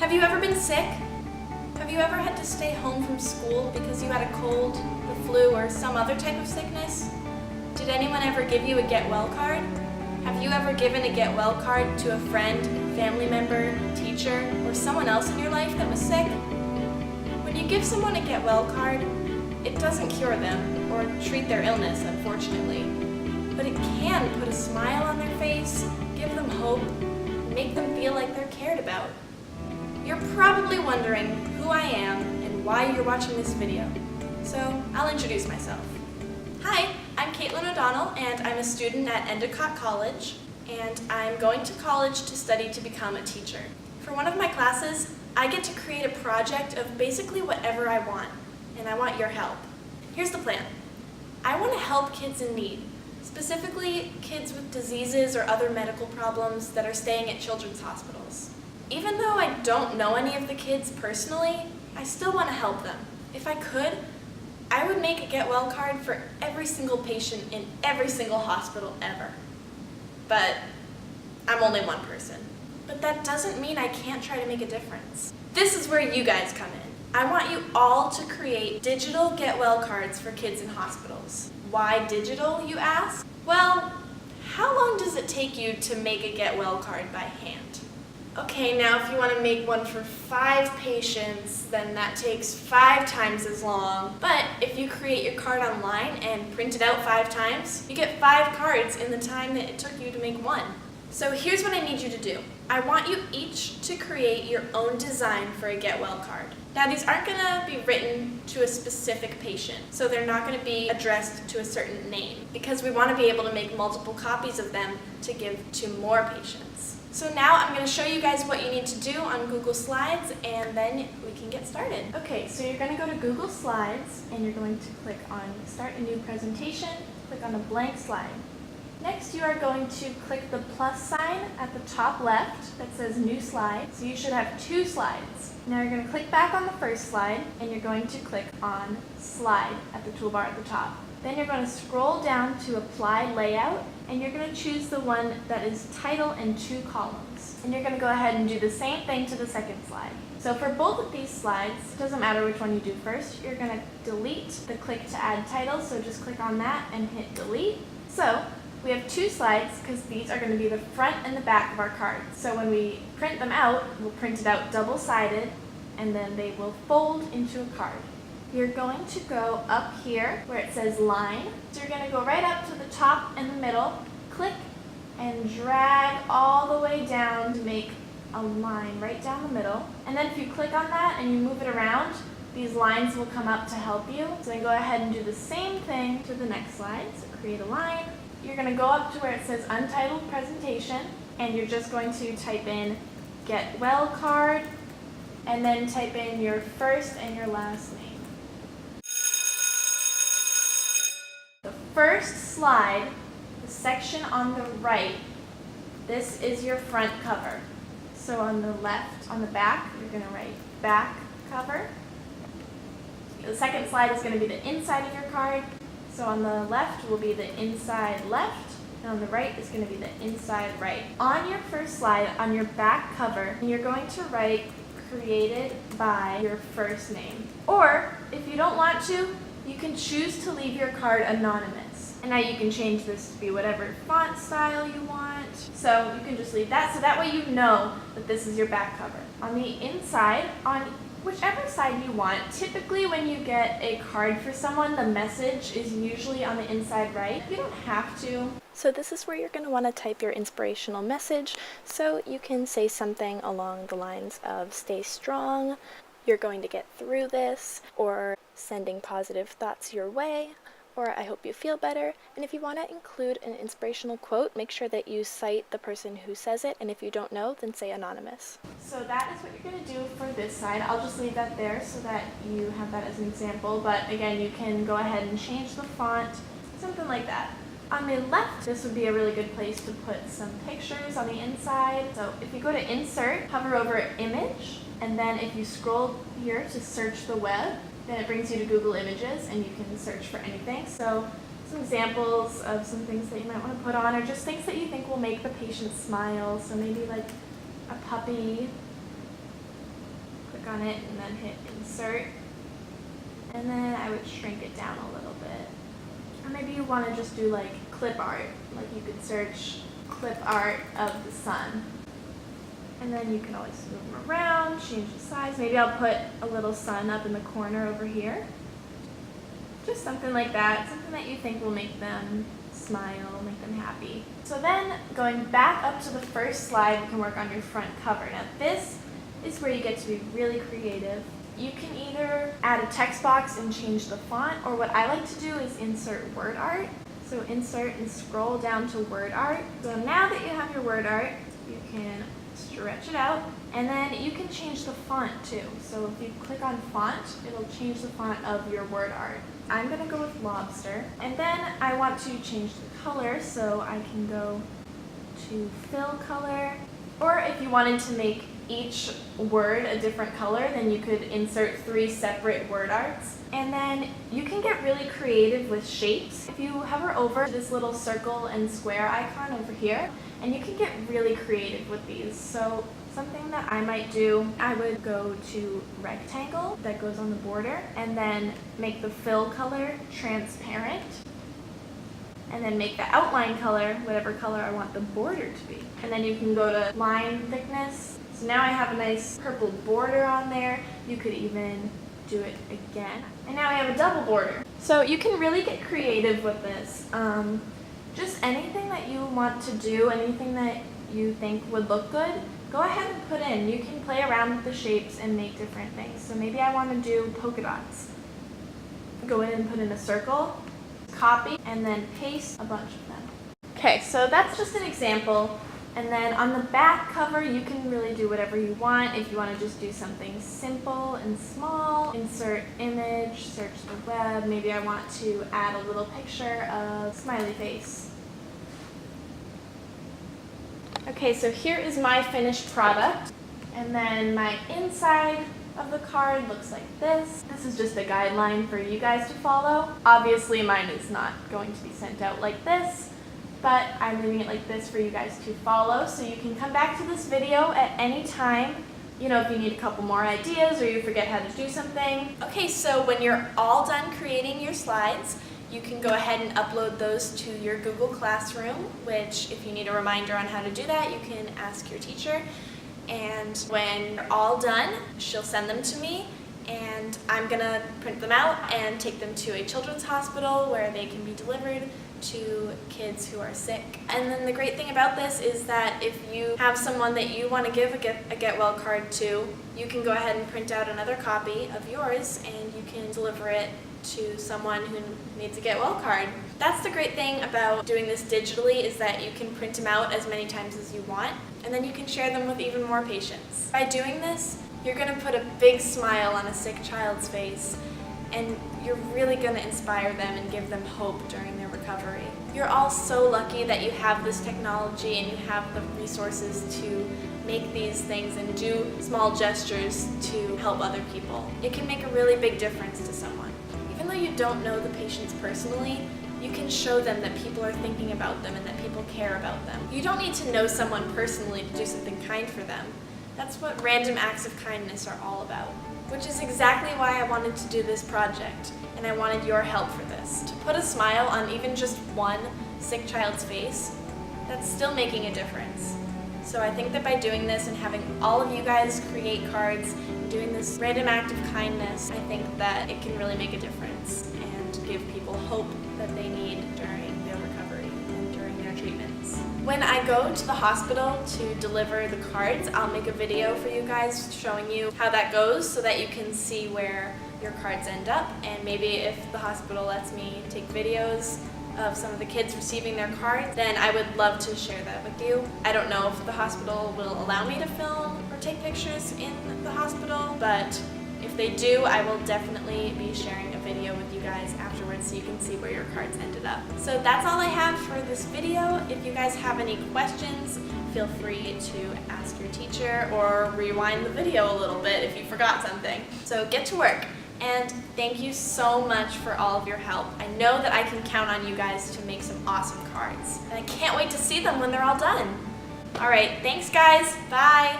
Have you ever been sick? Have you ever had to stay home from school because you had a cold, the flu, or some other type of sickness? Did anyone ever give you a get well card? Have you ever given a get well card to a friend, family member, teacher, or someone else in your life that was sick? When you give someone a get well card, it doesn't cure them or treat their illness, unfortunately. But it can put a smile on their face, give them hope, and make them feel like they're cared about. You're probably wondering who I am and why you're watching this video. So I'll introduce myself. Hi, I'm Caitlin O'Donnell and I'm a student at Endicott College, and I'm going to college to study to become a teacher. For one of my classes, I get to create a project of basically whatever I want, and I want your help. Here's the plan. I want to help kids in need, specifically kids with diseases or other medical problems that are staying at children's hospitals. Even though I don't know any of the kids personally, I still want to help them. If I could, I would make a get well card for every single patient in every single hospital ever. But I'm only one person. But that doesn't mean I can't try to make a difference. This is where you guys come in. I want you all to create digital get well cards for kids in hospitals. Why digital, you ask? Well, how long does it take you to make a get well card by hand? Okay, now if you want to make one for 5 patients, then that takes 5 times as long. But if you create your card online and print it out 5 times, you get 5 cards in the time that it took you to make one. So here's what I need you to do. I want you each to create your own design for a get well card. Now these aren't going to be written to a specific patient, so they're not going to be addressed to a certain name, because we want to be able to make multiple copies of them to give to more patients. So now I'm going to show you guys what you need to do on Google Slides, and then we can get started. Okay, so you're going to go to Google Slides, and you're going to click on Start a New Presentation, click on a blank slide. Next, you are going to click the plus sign at the top left that says New Slide. So you should have 2 slides. Now you're going to click back on the first slide, and you're going to click on Slide at the toolbar at the top. Then you're going to scroll down to Apply Layout, and you're going to choose the one that is Title and 2 columns. And you're going to go ahead and do the same thing to the second slide. So for both of these slides, it doesn't matter which one you do first, you're going to delete the click to add title, so just click on that and hit delete. So we have 2 slides because these are going to be the front and the back of our card. So when we print them out, we'll print it out double-sided, and then they will fold into a card. You're going to go up here where it says line. So you're going to go right up to the top and the middle, click, and drag all the way down to make a line right down the middle. And then if you click on that and you move it around, these lines will come up to help you. So then go ahead and do the same thing to the next slide. So create a line. You're going to go up to where it says Untitled Presentation, and you're just going to type in Get Well Card, and then type in your first and your last name. The first slide, the section on the right, this is your front cover. So on the left, on the back, you're going to write back cover. The second slide is going to be the inside of your card. So on the left will be the inside left, and on the right is going to be the inside right. On your first slide, on your back cover, you're going to write created by your first name. Or if you don't want to, you can choose to leave your card anonymous. And now you can change this to be whatever font style you want. So you can just leave that, so that way you know that this is your back cover. On the inside, on whichever side you want. Typically when you get a card for someone, the message is usually on the inside right. You don't have to. So this is where you're going to want to type your inspirational message, so you can say something along the lines of stay strong, you're going to get through this, or sending positive thoughts your way, or I hope you feel better. And if you want to include an inspirational quote, make sure that you cite the person who says it, and if you don't know, then say anonymous. So that is what you're going to do for this side. I'll just leave that there so that you have that as an example, but again, you can go ahead and change the font, something like that. On the left, this would be a really good place to put some pictures on the inside. So if you go to Insert, hover over Image, and then if you scroll here to search the web, then it brings you to Google Images, and you can search for anything. So some examples of some things that you might want to put on, or just things that you think will make the patient smile. So maybe like a puppy, on it and then hit insert. And then I would shrink it down a little bit. Or maybe you want to just do like clip art. Like you could search clip art of the sun. And then you can always move them around, change the size. Maybe I'll put a little sun up in the corner over here. Just something like that, something that you think will make them smile, make them happy. So then going back up to the first slide, you can work on your front cover. Now this is where you get to be really creative. You can either add a text box and change the font, or what I like to do is insert word art. So insert and scroll down to word art. So now that you have your word art, you can stretch it out, and then you can change the font too. So if you click on font, it'll change the font of your word art. I'm going to go with lobster, and then I want to change the color, so I can go to fill color, or if you wanted to make each word a different color, then you could insert 3 separate word arts. And then you can get really creative with shapes. If you hover over this little circle and square icon over here, and you can get really creative with these. So something that I might do, I would go to rectangle that goes on the border, and then make the fill color transparent, and then make the outline color whatever color I want the border to be. And then you can go to line thickness. So now I have a nice purple border on there. You could even do it again. And now I have a double border. So you can really get creative with this. Just anything that you want to do, anything that you think would look good, go ahead and put in. You can play around with the shapes and make different things. So maybe I want to do polka dots. Go in and put in a circle, copy, and then paste a bunch of them. Okay, so that's just an example. And then on the back cover, you can really do whatever you want. If you want to just do something simple and small, insert image, search the web. Maybe I want to add a little picture of smiley face. Okay, so here is my finished product. And then my inside of the card looks like this. This is just a guideline for you guys to follow. Obviously, mine is not going to be sent out like this, but I'm leaving it like this for you guys to follow, so you can come back to this video at any time, if you need a couple more ideas or you forget how to do something. Okay, so when you're all done creating your slides, you can go ahead and upload those to your Google Classroom, which if you need a reminder on how to do that, you can ask your teacher. And when you're all done, she'll send them to me, and I'm gonna print them out and take them to a children's hospital where they can be delivered to kids who are sick. And then the great thing about this is that if you have someone that you want to give a get well card to, you can go ahead and print out another copy of yours and you can deliver it to someone who needs a get well card. That's the great thing about doing this digitally, is that you can print them out as many times as you want, and then you can share them with even more patients. By doing this, you're going to put a big smile on a sick child's face, and you're really going to inspire them and give them hope during their recovery. You're all so lucky that you have this technology and you have the resources to make these things and do small gestures to help other people. It can make a really big difference to someone. Even though you don't know the patients personally, you can show them that people are thinking about them and that people care about them. You don't need to know someone personally to do something kind for them. That's what random acts of kindness are all about. Which is exactly why I wanted to do this project, and I wanted your help for this. To put a smile on even just one sick child's face, that's still making a difference. So I think that by doing this and having all of you guys create cards, and doing this random act of kindness, I think that it can really make a difference and give people hope that they need during their recovery and during their treatments. When I go to the hospital to deliver the cards, I'll make a video for you guys showing you how that goes so that you can see where your cards end up, and maybe if the hospital lets me take videos of some of the kids receiving their cards, then I would love to share that with you. I don't know if the hospital will allow me to film or take pictures in the hospital, but if they do, I will definitely be sharing a video with you guys afterwards so you can see where your cards ended up. So that's all I have for this video. If you guys have any questions, feel free to ask your teacher or rewind the video a little bit if you forgot something. So get to work. And thank you so much for all of your help. I know that I can count on you guys to make some awesome cards. And I can't wait to see them when they're all done. All right, thanks guys. Bye.